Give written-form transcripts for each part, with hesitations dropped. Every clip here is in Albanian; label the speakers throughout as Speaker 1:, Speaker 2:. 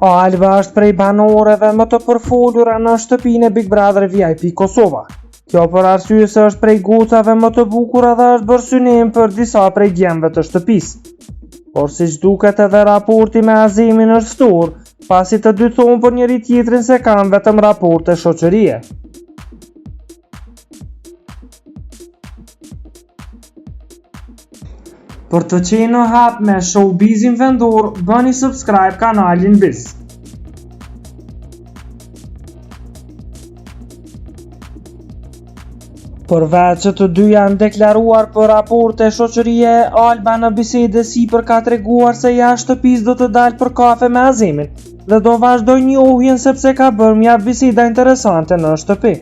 Speaker 1: Alba është prej banorëve më të përfolura në shtëpinë e Big Brother VIP Kosova. Kjo për arsye se është prej gocave më të bukura dhe është bërë synim për disa prej djemve të shtëpisë. Por siç duket edhe raporti me Azemin është ftohur, pasi të dy thonë për njëri tjetrin se kanë vetëm raporte shoqërie. Për të qenë në hap me showbizin vendor, bëni subscribe kanalin Biz. Përveç që të dy janë deklaruar për raporte shoqërie, Alba në bisede sipër ka treguar se jashtë shtëpisë do të dalë për kafe me Azemin dhe do vazhdoj njohjen sepse ka bërë mjaft biseda interesante në shtëpi.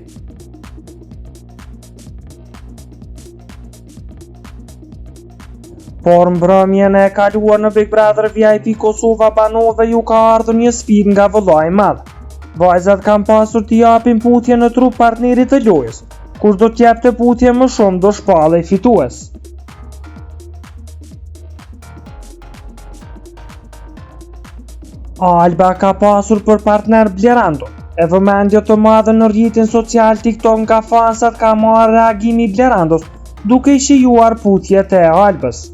Speaker 1: Por mbrëmjen e kaluar në Big Brother VIP Kosova banorëve ju ka ardhur një sfidë nga vëllai i madh. Vajzat kanë pasur t'i japin putje në trup partnerit të lojës. Kush do t'jepte putje më shumë do shpallej fitues. Alba ka pasur për partner Blerando. E vëmendje të madhe në rrjetin social TikTok nga fansat ka marrë reagimi Blerandos, duke i shijuar putjet e Albës.